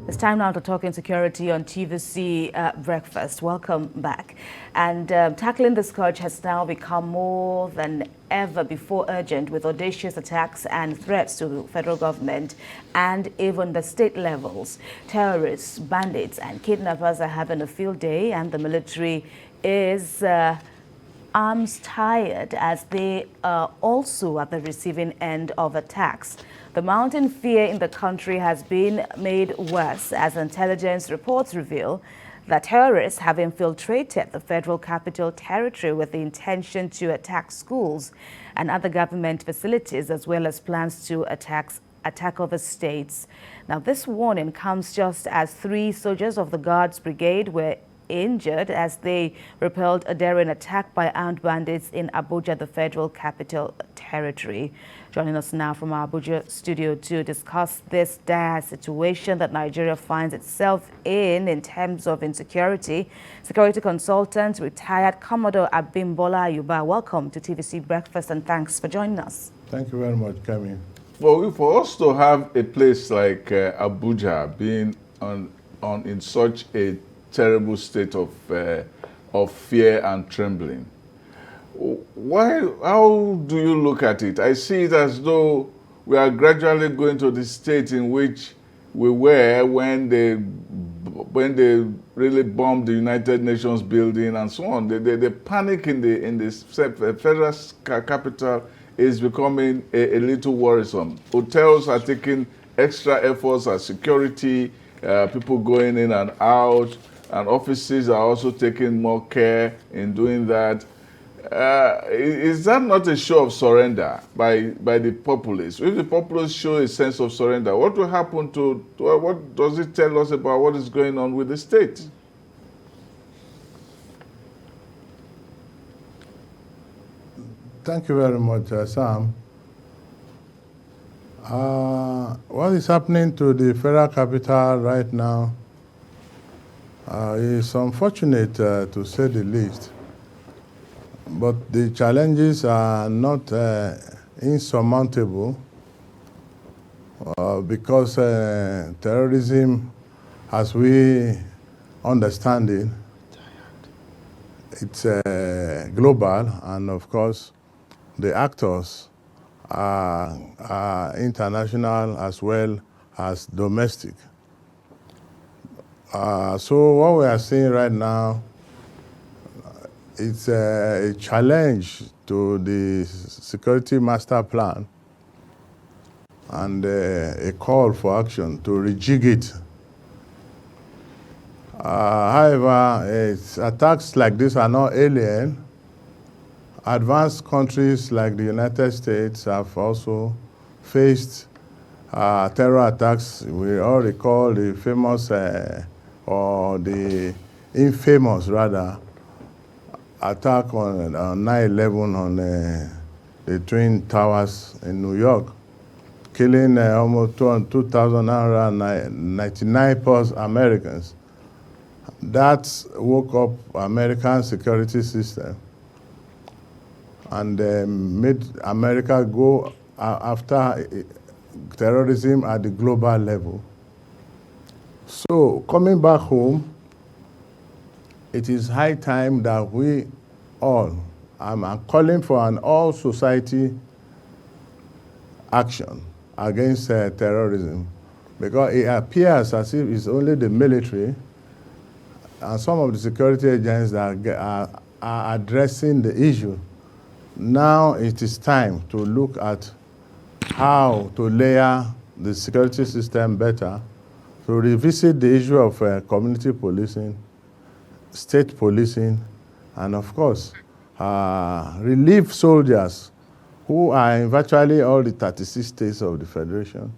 It's time now to talk insecurity on TVC Breakfast. Welcome back. And tackling the scourge has now become more than ever before urgent, with audacious attacks and threats to the federal government and even the state levels. Terrorists, bandits and kidnappers are having a field day, and the military is arms tired as they are also at the receiving end of attacks. The mounting fear in the country has been made worse as intelligence reports reveal that terrorists have infiltrated the Federal Capital Territory with the intention to attack schools and other government facilities, as well as plans to attack other states. Now, this warning comes just as 3 soldiers of the Guards Brigade were injured as they repelled a daring attack by armed bandits in Abuja, the Federal Capital Territory. Joining us now from our Abuja studio to discuss this dire situation that Nigeria finds itself in terms of insecurity, security consultant, retired Commodore Abinmbola Ayuba. Welcome to TVC Breakfast and thanks for joining us. Thank you very much, Kami. Well, for us to have a place like Abuja being in such a terrible state of fear and trembling, how do you look at it? I see it as though we are gradually going to the state in which we were when they really bombed the United Nations building and so on. The panic in the federal capital is becoming a little worrisome. Hotels are taking extra efforts at security, people going in and out, and offices are also taking more care in doing that. Is that not a show of surrender by the populace? If the populace show a sense of surrender, what will happen what does it tell us about what is going on with the state? Thank you very much, Sam. What is happening to the federal capital right now is unfortunate to say the least. But the challenges are not insurmountable because terrorism, as we understand it, it's global, and of course the actors are international as well as domestic. So what we are seeing right now, it's a challenge to the security master plan and a call for action to rejig it. However, attacks like this are not alien. Advanced countries like the United States have also faced terror attacks. We all recall the famous, or the infamous rather, attack on 9/11 on the Twin Towers in New York, killing almost 2,999 plus Americans. That woke up American security system and made America go after terrorism at the global level. So coming back home, it is high time that we all, I'm calling for an all-society action against terrorism, because it appears as if it's only the military and some of the security agents that are addressing the issue. Now it is time to look at how to layer the security system better, to revisit the issue of community policing, state policing, and of course, relieve soldiers who are in virtually all the 36 states of the Federation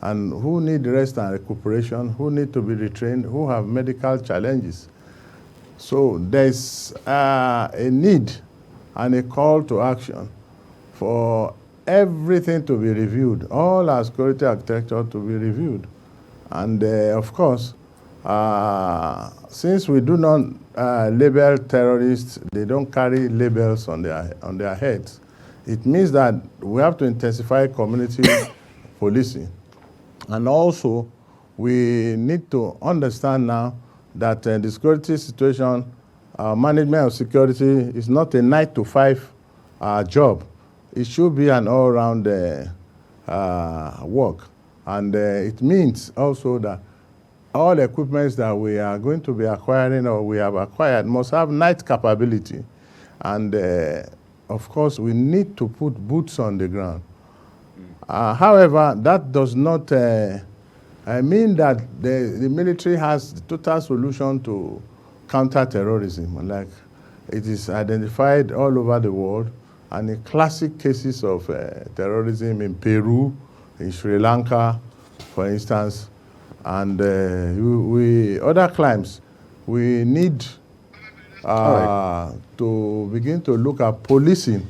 and who need rest and recuperation, who need to be retrained, who have medical challenges. So there's a need and a call to action for everything to be reviewed, all our security architecture to be reviewed. And of course, since we do not label terrorists, they don't carry labels on their heads. It means that we have to intensify community policing. And also, we need to understand now that the security situation, management of security is not a 9-to-5 job. It should be an all-round work. And it means also that all equipments that we are going to be acquiring or we have acquired must have night capability. And of course, we need to put boots on the ground. However, that does not mean that the military has the total solution to counter terrorism. Like it is identified all over the world, and in classic cases of terrorism in Peru, in Sri Lanka, for instance, and other crimes, we need to begin to look at policing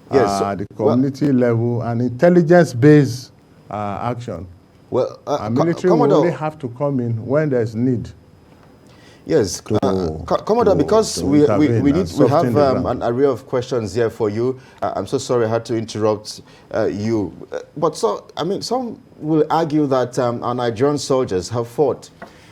at the community level and intelligence-based action. Well, military will only have to come in when there's need. Yes, Commodore, because we have an array of questions here for you. I'm so sorry I had to interrupt you. But some will argue that our Nigerian soldiers have fought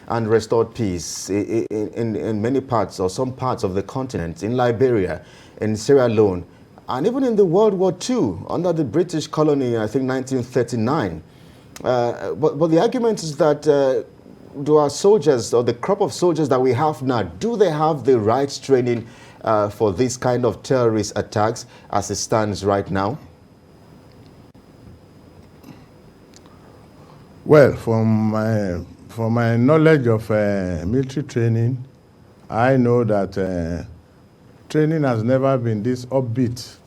and restored peace in many parts or some parts of the continent, in Liberia, in Sierra Leone, and even in the World War II under the British colony, I think 1939. But the argument is that do our soldiers, or the crop of soldiers that we have now, do they have the right training for this kind of terrorist attacks as it stands right now? Well, from my knowledge of military training, I know that training has never been this upbeat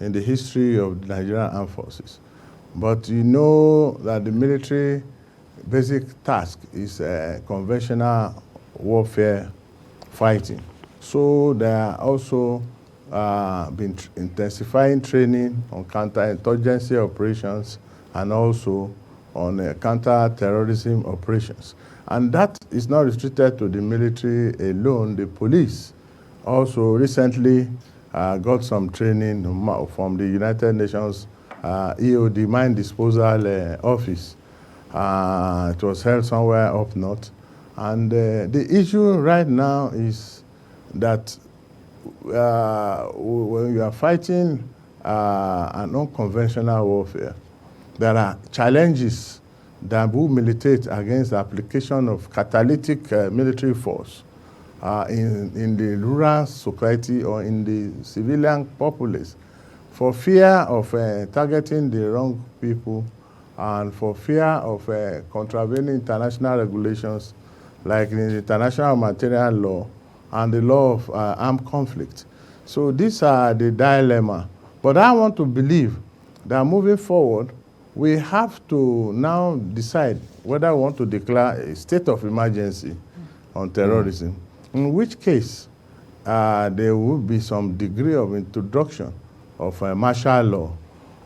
in the history of the Nigerian Armed Forces. But you know that the military basic task is conventional warfare fighting. So they are also been intensifying training on counterinsurgency operations and also on counter-terrorism operations. And that is not restricted to the military alone. The police also recently got some training from the United Nations EOD Mine Disposal Office. It was held somewhere up north. And the issue right now is that when you are fighting an unconventional warfare, there are challenges that will militate against the application of catalytic military force in the rural society or in the civilian populace for fear of targeting the wrong people and for fear of contravening international regulations like the international humanitarian law and the law of armed conflict. So these are the dilemma. But I want to believe that moving forward, we have to now decide whether we want to declare a state of emergency on terrorism, in which case there will be some degree of introduction of martial law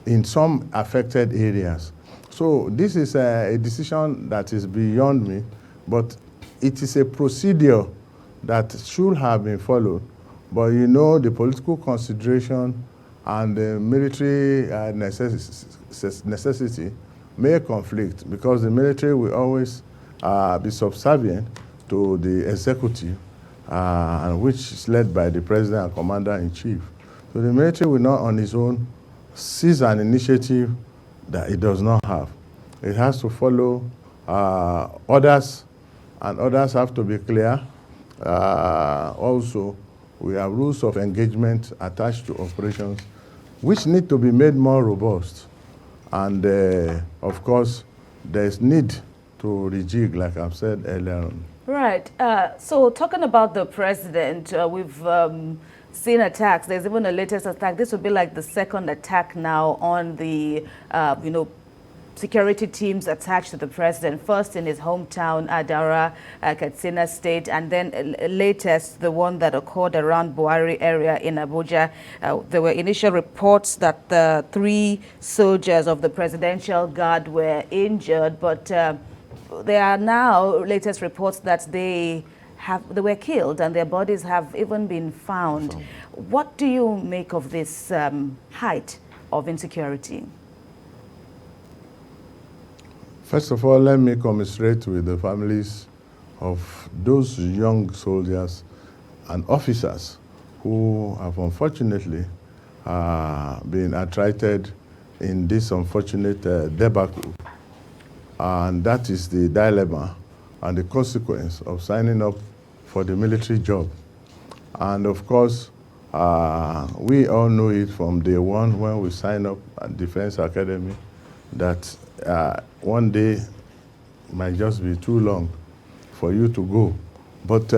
in some affected areas. So this is a decision that is beyond me, but it is a procedure that should have been followed. But you know, the political consideration and the military necessity may conflict because the military will always be subservient to the executive, which is led by the president and commander-in-chief. So the military will not on its own seize an initiative that it does not have. It has to follow orders, and orders have to be clear. Also, we have rules of engagement attached to operations, which need to be made more robust. And of course, there's need to rejig, like I've said earlier on. Right. So talking about the president, we've seen attacks. There's even a latest attack. This would be like the second attack now on the, security teams attached to the president. First in his hometown, Adara, Katsina State, and then latest, the one that occurred around Buhari area in Abuja. There were initial reports that the 3 soldiers of the Presidential Guard were injured, but there are now latest reports that they were killed and their bodies have even been found. What do you make of this height of insecurity? First of all, let me commiserate with the families of those young soldiers and officers who have unfortunately been attrited in this unfortunate debacle. And that is the dilemma and the consequence of signing up for the military job. And of course, we all know it from day one when we sign up at Defense Academy that one day might just be too long for you to go. But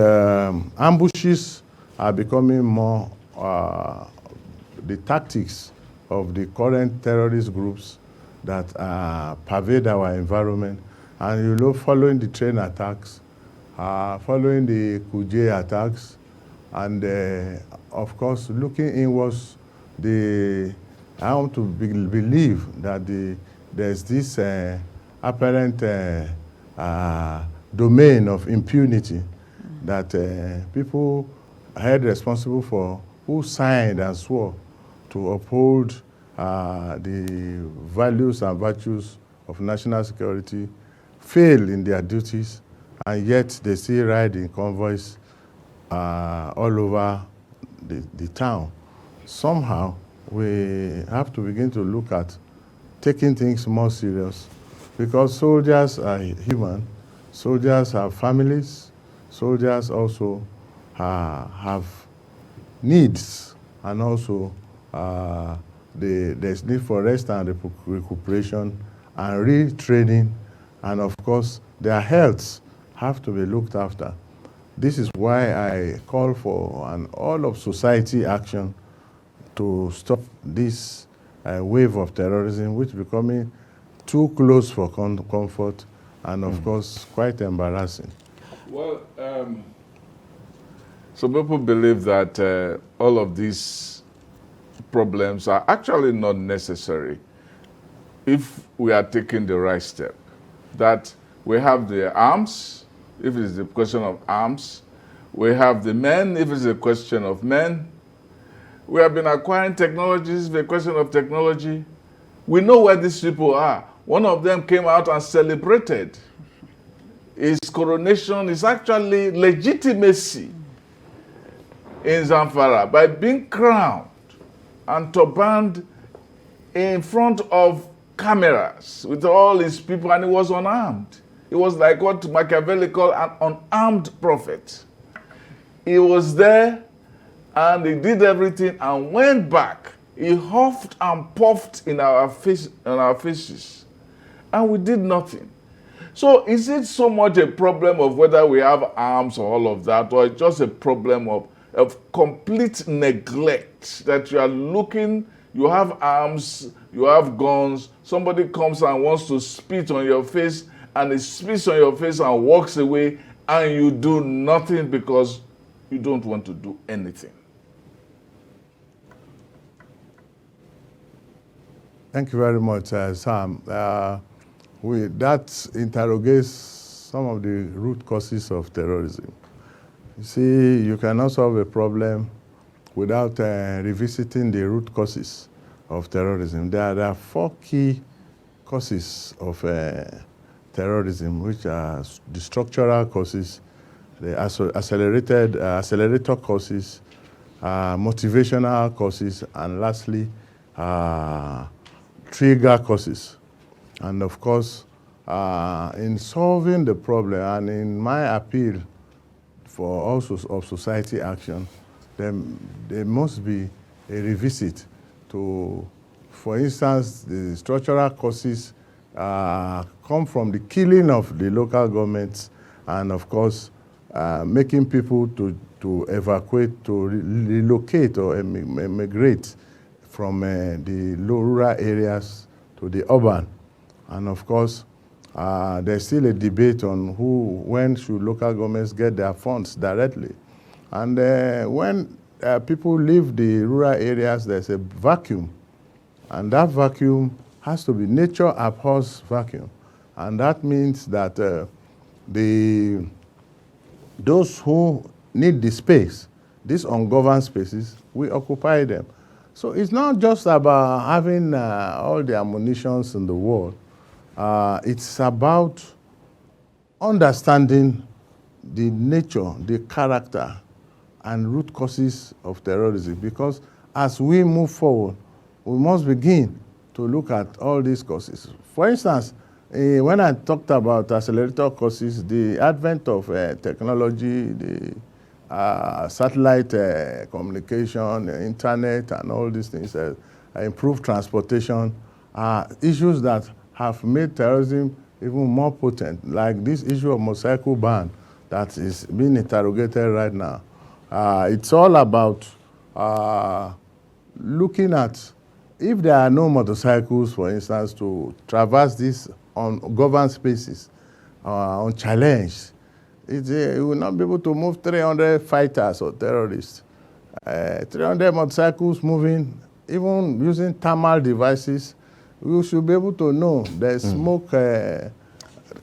ambushes are becoming more the tactics of the current terrorist groups that pervade our environment. And you know, following the train attacks, following the Kuje attacks, and of course, looking inwards, I want to believe that there's this apparent domain of impunity that people held responsible for, who signed and swore to uphold the values and virtues of national security, fail in their duties, and yet they still ride in convoys all over the town. Somehow, we have to begin to look at taking things more serious, because soldiers are human, soldiers have families, soldiers also have needs, and also there's need for rest and recuperation and retraining, and of course their healths have to be looked after. This is why I call for an all-of-society action to stop this wave of terrorism, which is becoming too close for comfort and, of course, quite embarrassing. Well, some people believe that all of these problems are actually not necessary if we are taking the right step. That we have the arms, if it is a question of arms. We have the men, if it's a question of men. We have been acquiring technologies, the question of technology. We know where these people are. One of them came out and celebrated his coronation, is actually legitimacy in Zamfara by being crowned and turbaned in front of cameras with all his people, and he was unarmed. He was like what Machiavelli called an unarmed prophet. He was there and he did everything and went back. He huffed and puffed in our faces, and we did nothing. So is it so much a problem of whether we have arms or all of that, or it's just a problem of complete neglect, that you are looking, you have arms, you have guns, somebody comes and wants to spit on your face, and he spits on your face and walks away, and you do nothing because you don't want to do anything? Thank you very much, Sam. That interrogates some of the root causes of terrorism. You see, you cannot solve a problem without revisiting the root causes of terrorism. There are 4 key causes of terrorism, which are the structural causes, the accelerator causes, motivational causes, and lastly, trigger causes. And of course, in solving the problem, and in my appeal for also of society action, there must be a revisit to, for instance, the structural causes come from the killing of the local governments, and of course, making people to evacuate, to relocate or emigrate from the rural areas to the urban. And of course, there's still a debate on when should local governments get their funds directly. And when people leave the rural areas, there's a vacuum. And that vacuum has to be nature abhors vacuum. And that means that those who need the space, these ungoverned spaces, we occupy them. So it's not just about having all the ammunitions in the world. It's about understanding the nature, the character, and root causes of terrorism. Because as we move forward, we must begin to look at all these causes. For instance, when I talked about accelerator causes, the advent of technology, the satellite communication, internet, and all these things, improved transportation, are issues that have made terrorism even more potent, like this issue of motorcycle ban that is being interrogated right now. It's all about looking at if there are no motorcycles, for instance, to traverse these ungoverned spaces, unchallenged, you will not be able to move 300 fighters or terrorists. 300 motorcycles moving, even using thermal devices, we should be able to know there's smoke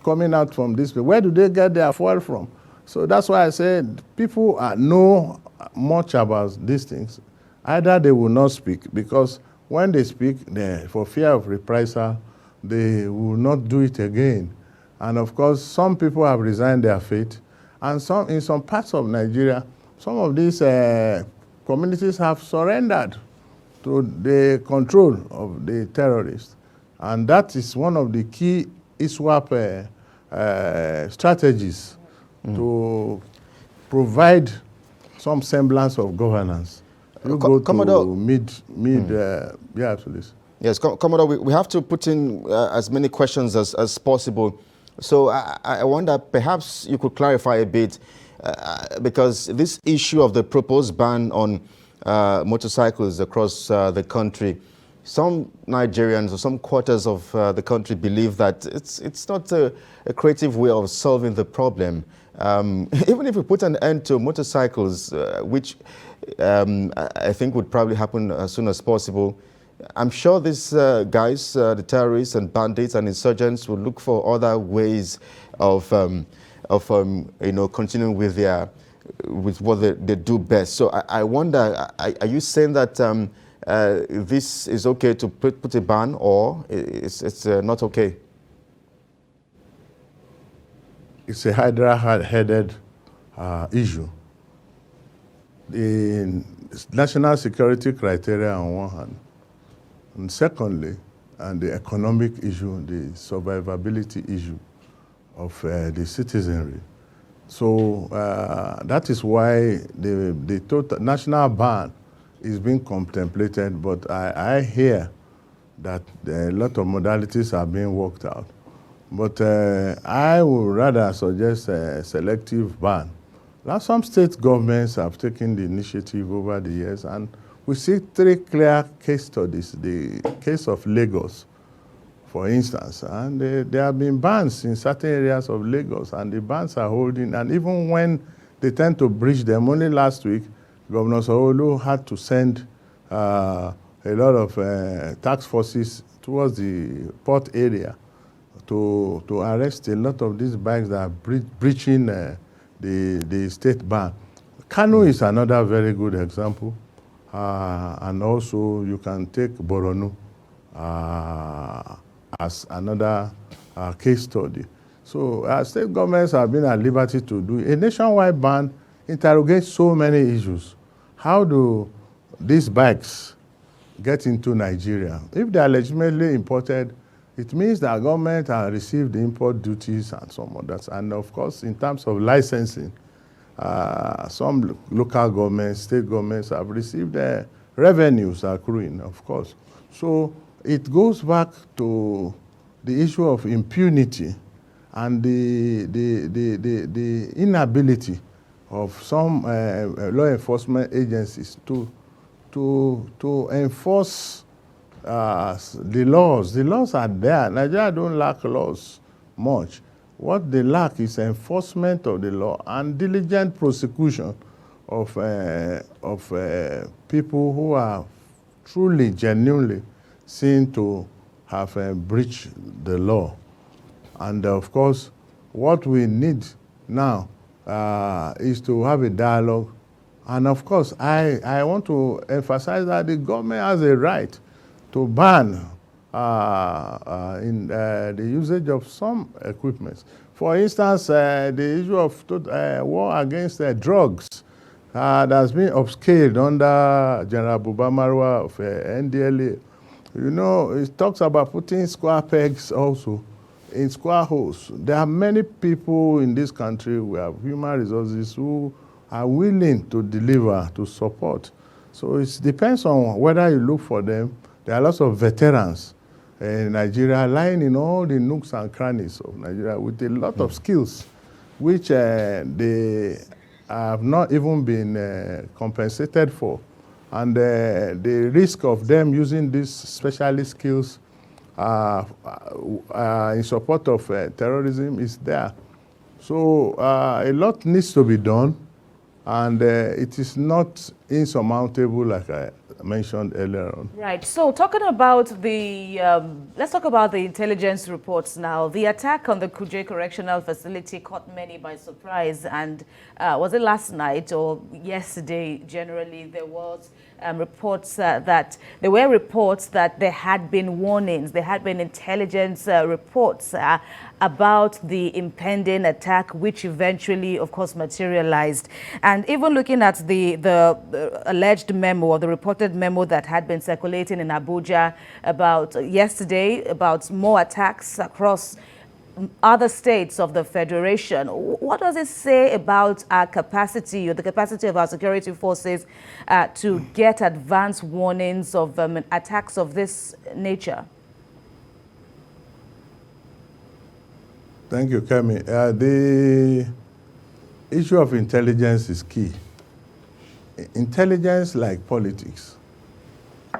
coming out from this place. Where do they get their fuel from? So that's why I said people know much about these things. Either they will not speak, because when they speak, for fear of reprisal, they will not do it again. And of course, some people have resigned their faith, and in some parts of Nigeria, some of these communities have surrendered to the control of the terrorists. And that is one of the key ISWAP strategies to provide some semblance of governance. You go Commodore, to yeah, please. Yes, Commodore, we have to put in as many questions as possible. So I wonder, perhaps you could clarify a bit, because this issue of the proposed ban on motorcycles across the country, some Nigerians or some quarters of the country believe that it's not a creative way of solving the problem. Even if we put an end to motorcycles, which I think would probably happen as soon as possible, I'm sure these guys, the terrorists and bandits and insurgents, will look for other ways of continuing with what they do best. So I wonder, are you saying that this is okay to put a ban, or it's not okay? It's a hydra-headed issue. The national security criteria on one hand, and secondly, and the economic issue, the survivability issue of the citizenry. So that is why the total national ban is being contemplated, but I hear that a lot of modalities are being worked out. But I would rather suggest a selective ban. Now, some state governments have taken the initiative over the years, and we see 3 clear case studies. The case of Lagos, for instance, and there have been bans in certain areas of Lagos, and the bans are holding, and even when they tend to breach them, only last week, Governor Sanwo-Olu had to send a lot of task forces towards the port area to arrest a lot of these bikes that are breaching the state ban. Kano is another very good example. And also you can take Borno as another case study. So state governments have been at liberty to do a nationwide ban, interrogate so many issues. How do these bikes get into Nigeria? If they are legitimately imported, it means that government has received the import duties and some others. And of course, in terms of licensing, some local governments, state governments have received revenues accruing, of course. So it goes back to the issue of impunity and the inability of some law enforcement agencies to enforce the laws. The laws are there. Nigeria don't lack laws much. What they lack is enforcement of the law and diligent prosecution of people who are truly, genuinely seen to have breached the law. And of course, what we need now is to have a dialogue. And of course, I want to emphasize that the government has a right to ban in the usage of some equipment. For instance, the issue of war against drugs that's been upscaled under General Buba Marwa of NDLA. You know, it talks about putting square pegs also in square holes. There are many people in this country who have human resources who are willing to deliver, to support. So it depends on whether you look for them. There are lots of veterans in Nigeria lying in all the nooks and crannies of Nigeria with a lot of skills, which they have not even been compensated for. And the risk of them using these specialist skills in support of terrorism is there. So a lot needs to be done, and it is not insurmountable like I mentioned earlier on. Right. So talking about the, let's talk about the intelligence reports now. The attack on the Kuje Correctional Facility caught many by surprise, and was it last night or yesterday? Generally, there was reports that there had been warnings, there had been intelligence reports about the impending attack, which eventually, of course, materialized. And even looking at the alleged memo or the reported memo that had been circulating in Abuja about yesterday, about more attacks across other states of the Federation. What does it say about our capacity or the capacity of our security forces to get advance warnings of attacks of this nature? Thank you, Kemi. The issue of intelligence is key. Intelligence, like politics,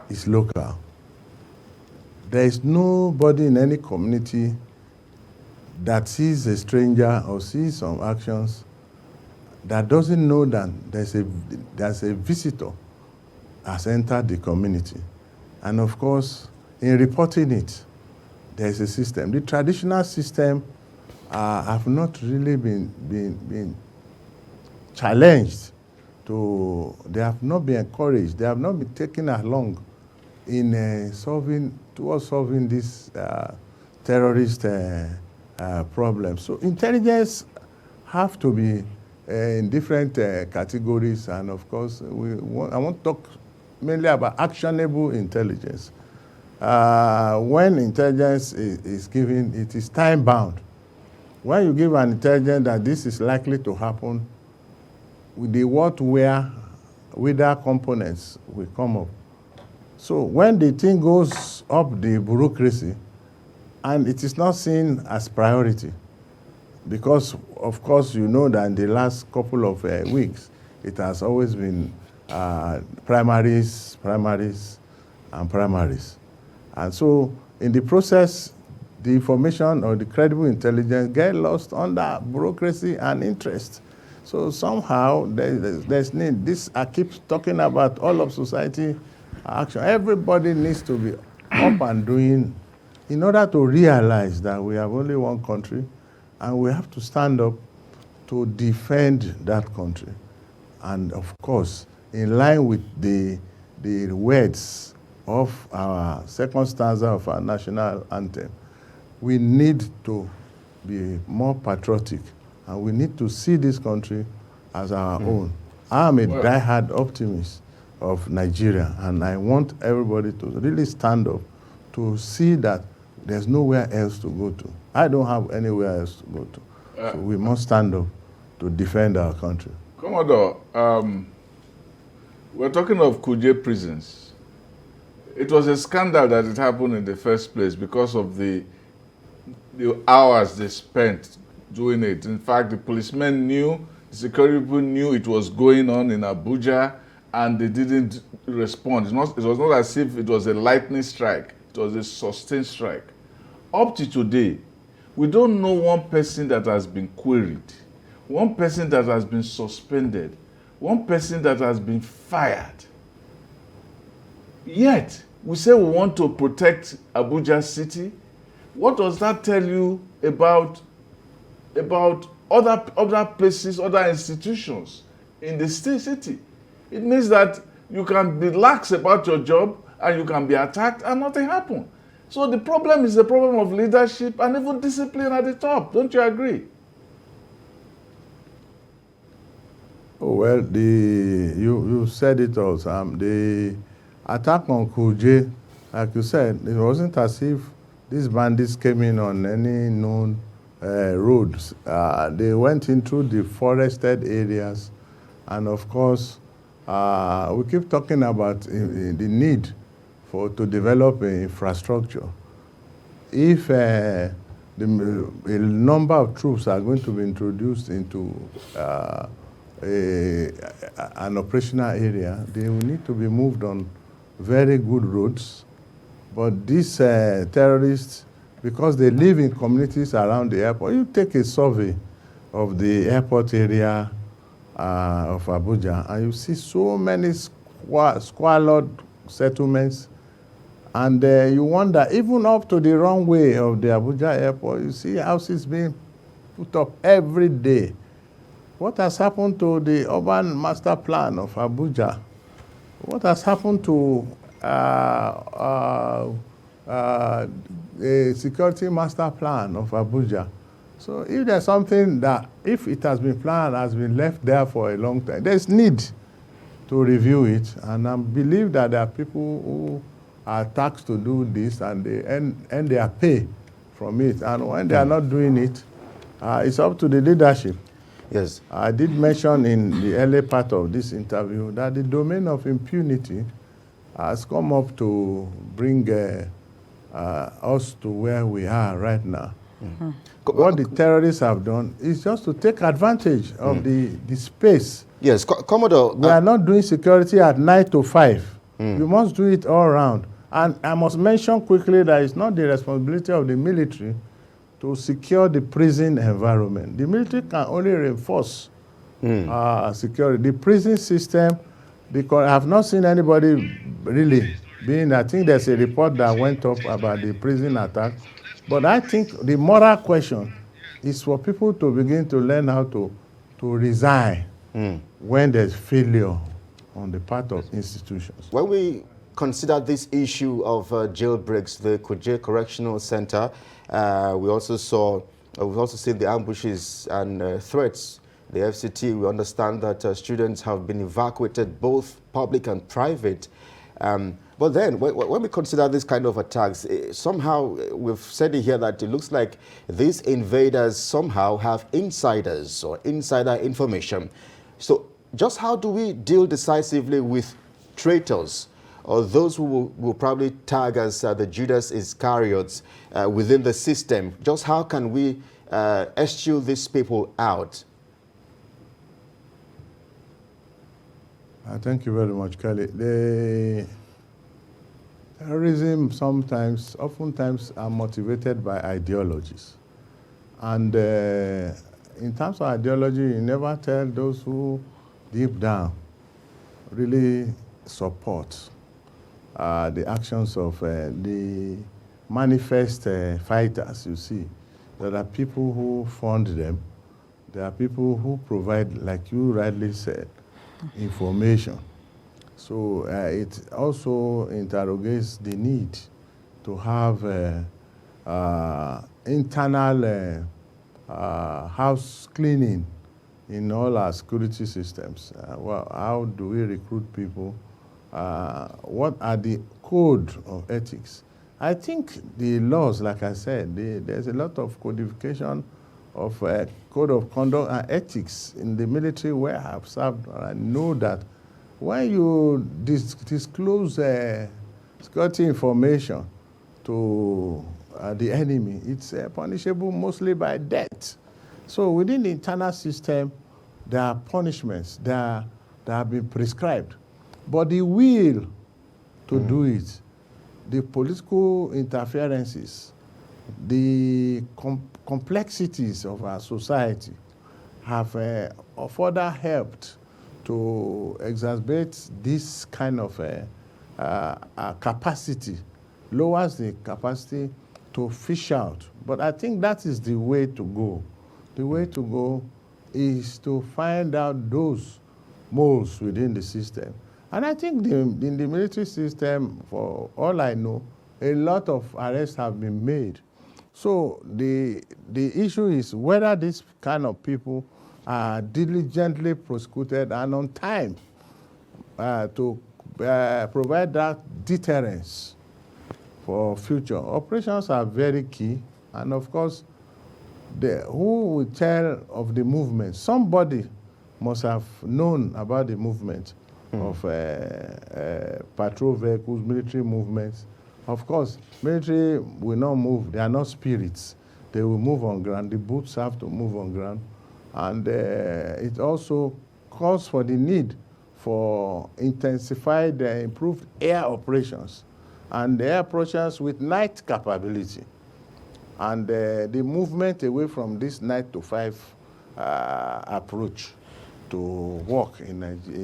is local. There is nobody in any community that sees a stranger or sees some actions that doesn't know that there's a visitor has entered the community. And of course, in reporting it, there's a system. The traditional system have not really been challenged. They have not been encouraged. They have not been taken along in solving this terrorist problems. So intelligence have to be in different categories, and of course, I want to talk mainly about actionable intelligence. When intelligence is given, it is time-bound. When you give an intelligence that this is likely to happen, with the what, where, whether components will come up. So when the thing goes up the bureaucracy, and it is not seen as priority, because, of course, you know that in the last couple of weeks, it has always been primaries, and primaries. And so in the process, the information or the credible intelligence get lost under bureaucracy and interest. So somehow there's need. I keep talking about all of society action. Everybody needs to be up and doing in order to realize that we have only one country and we have to stand up to defend that country. And of course, in line with the words of our second stanza of our national anthem, we need to be more patriotic, and we need to see this country as our own. I'm a diehard optimist of Nigeria, and I want everybody to really stand up to see that there's nowhere else to go to. I don't have anywhere else to go to. So we must stand up to defend our country. Commodore, we're talking of Kuje prisons. It was a scandal that it happened in the first place because of the hours they spent doing it. In fact, the policemen knew, the security people knew it was going on in Abuja, and they didn't respond. It was not as if it was a lightning strike. It was a sustained strike. Up to today, we don't know one person that has been queried, one person that has been suspended, one person that has been fired. Yet, we say we want to protect Abuja City. What does that tell you about other places, other institutions in the city? It means that you can be lax about your job and you can be attacked and nothing happen. So the problem is the problem of leadership and even discipline at the top. Don't you agree? Oh, well, you said it all, Sam. The attack on Kuje, like you said, it wasn't as if these bandits came in on any known roads. They went into the forested areas, and of course, we keep talking about the need to develop infrastructure. If a number of troops are going to be introduced into an operational area, they will need to be moved on very good roads. But these terrorists, because they live in communities around the airport, you take a survey of the airport area of Abuja, and you see so many squalid settlements, and you wonder, even up to the runway of the Abuja airport, you see houses being put up every day. What has happened to the urban master plan of Abuja? What has happened to a security master plan of Abuja? So if there's something that, if it has been planned, has been left there for a long time, there's need to review it. And I believe that there are people who are tasked to do this, and they earn their pay from it. And when they are not doing it, it's up to the leadership. Yes. I did mention in the early part of this interview that the domain of impunity has come up to bring us to where we are right now. Mm-hmm. What the terrorists have done is just to take advantage of the space. Yes, Commodore. We are not doing security at 9 to 5. You must do it all around. And I must mention quickly that it's not the responsibility of the military to secure the prison environment. The military can only reinforce security. The prison system, because I have not seen anybody really being, I think there's a report that went up about the prison attack, but I think the moral question is for people to begin to learn how to resign when there's failure on the part of institutions. When we consider this issue of jailbreaks, the Kuje Correctional Center, we've also seen the ambushes and threats. The FCT, we understand that students have been evacuated, both public and private. But then, when we consider this kind of attacks, somehow we've said it here that it looks like these invaders somehow have insiders or insider information. So just how do we deal decisively with traitors, or those who will probably tag as the Judas Iscariots within the system? Just how can we eschew these people out? Thank you very much, Kelly. The terrorism oftentimes are motivated by ideologies. And in terms of ideology, you never tell those who deep down really support the actions of the manifest fighters, you see. There are people who fund them. There are people who provide, like you rightly said, information. So it also interrogates the need to have internal house cleaning in all our security systems. Well, how do we recruit people? What are the code of ethics? I think the laws, like I said, there's a lot of codification of code of conduct and ethics in the military where I have served. And I know that when you disclose security information to the enemy, it's punishable mostly by death. So within the internal system, there are punishments that have been prescribed. But the will to do it, the political interferences, the complexities of our society have further helped to exacerbate this kind of capacity, lowers the capacity to fish out. But I think that is the way to go. The way to go is to find out those moles within the system. And I think in the military system, for all I know, a lot of arrests have been made. So the issue is whether these kind of people are diligently prosecuted and on time to provide that deterrence for future. Operations are very key, and of course, who will tell of the movement? Somebody must have known about the movement of patrol vehicles, military movements. Of course, military will not move. They are not spirits. They will move on ground. The boots have to move on ground. And it also calls for the need for intensified, improved air operations and air operations with night capability. And the movement away from this 9 to 5 approach to work in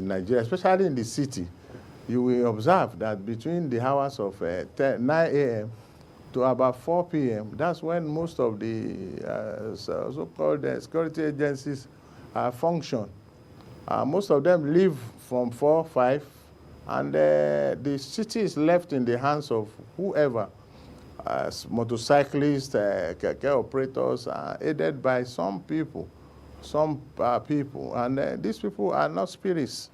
Nigeria, especially in the city, you will observe that between the hours of 9 a.m. to about 4 p.m., that's when most of the so-called security agencies function. Most of them leave from 4, 5, and the city is left in the hands of whoever. Motorcyclists, care operators are aided by some people, and these people are not spirits.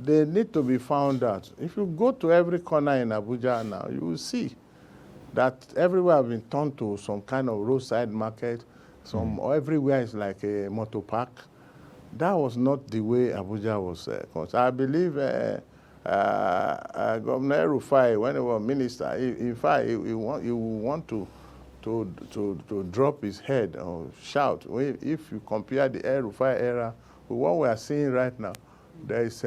They need to be found out. If you go to every corner in Abuja now, you will see that everywhere have been turned to some kind of roadside market. Everywhere is like a motor park. That was not the way Abuja was constructed. I believe Governor Rufai, when he was minister, in fact, he want to drop his head or shout. If you compare the Rufai era with what we are seeing right now, there is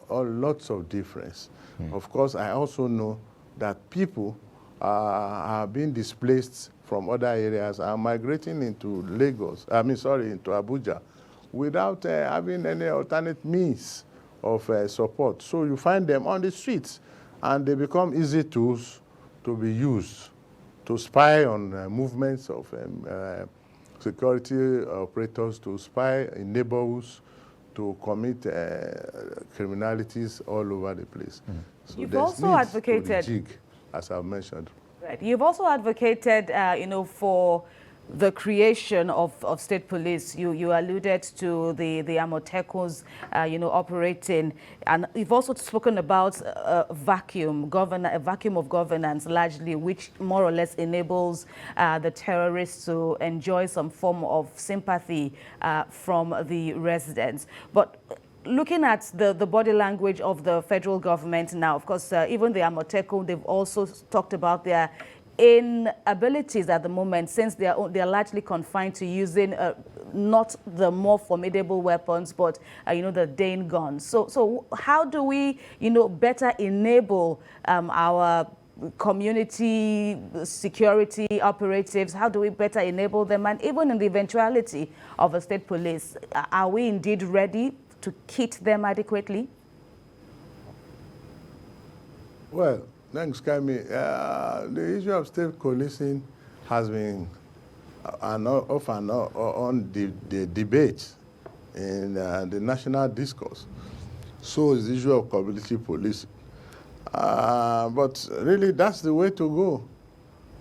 lots of difference. Of course, I also know that people are being displaced from other areas, are migrating into into Abuja, without having any alternate means of support. So you find them on the streets, and they become easy tools to be used to spy on movements of security operators, to spy in neighborhoods, to commit criminalities all over the place. So you've also advocated, jig, as I've mentioned. Right. You've also advocated, for the creation of state police. You alluded to the Amotekos, operating, and you've also spoken about a vacuum of governance, largely, which more or less enables the terrorists to enjoy some form of sympathy from the residents. But looking at the body language of the federal government now, of course, even the Amoteko, they've also talked about their inabilities at the moment, since they're largely confined to using not the more formidable weapons, but the Dane guns. So how do we better enable our community security operatives? How do we better enable them? And even in the eventuality of a state police, are we indeed ready to kit them adequately? Well, thanks, Kami. The issue of state policing has been off and on the debate in the national discourse. So is the issue of community policing. But really, that's the way to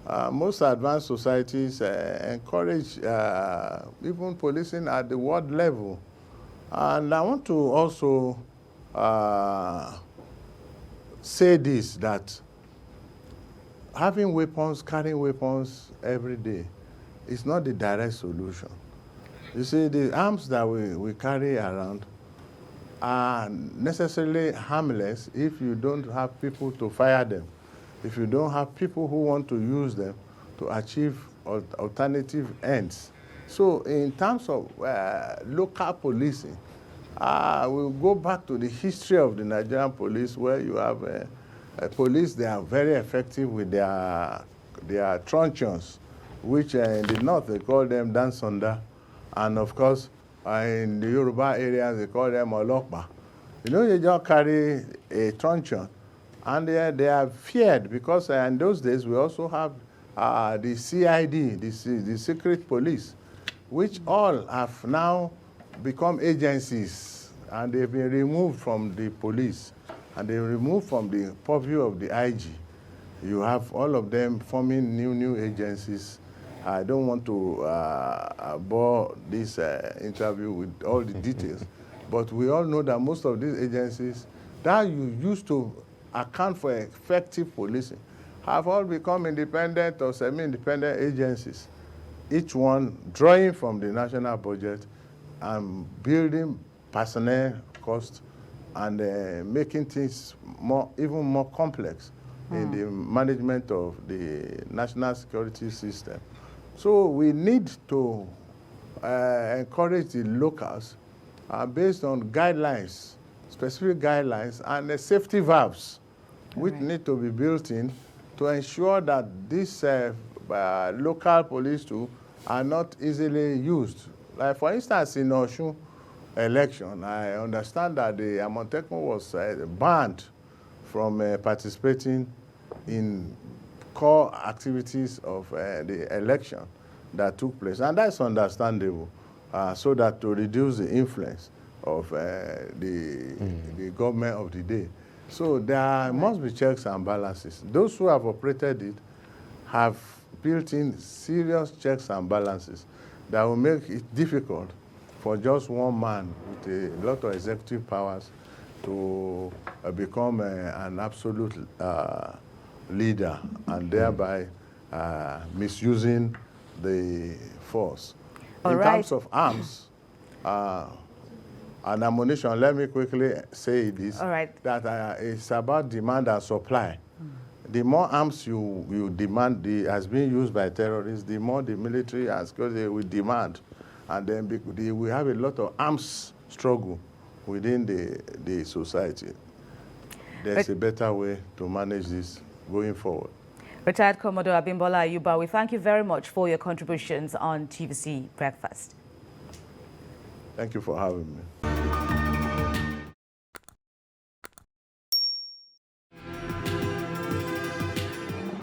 go. Most advanced societies encourage even policing at the ward level. And I want to also say this, that having weapons, carrying weapons every day is not the direct solution. You see, the arms that we carry around are necessarily harmless if you don't have people to fire them, if you don't have people who want to use them to achieve alternative ends. So in terms of local policing, we'll go back to the history of the Nigerian police, where you have police. They are very effective with their truncheons, which in the north they call them dansonda, and of course in the Yoruba areas they call them olokpa. You just carry a truncheon, and they are feared because in those days we also have the CID, the secret police, which all have now become agencies, and they've been removed from the police, and they're removed from the purview of the IG. You have all of them forming new agencies. I don't want to bore this interview with all the details, but we all know that most of these agencies that you used to account for effective policing have all become independent or semi-independent agencies, each one drawing from the national budget and building personnel costs and making things even more complex in the management of the national security system. So we need to encourage the locals based on guidelines, specific guidelines, and safety valves, which need to be built in to ensure that these local police too are not easily used. Like for instance, in Osun election, I understand that the Amotekun was banned from participating in core activities of the election that took place, and that's understandable, so that to reduce the influence of the government of the day. So there must be checks and balances. Those who have operated it have built in serious checks and balances that will make it difficult for just one man with a lot of executive powers to become an absolute leader and thereby misusing the force. In terms of arms and ammunition, let me quickly say this, that it's about demand and supply. The more arms you demand has been used by terrorists, the more the military and security will demand. And then we have a lot of arms struggle within the society. There's a better way to manage this going forward. Retired Commodore Abinmbola Ayuba, we thank you very much for your contributions on TVC Breakfast. Thank you for having me.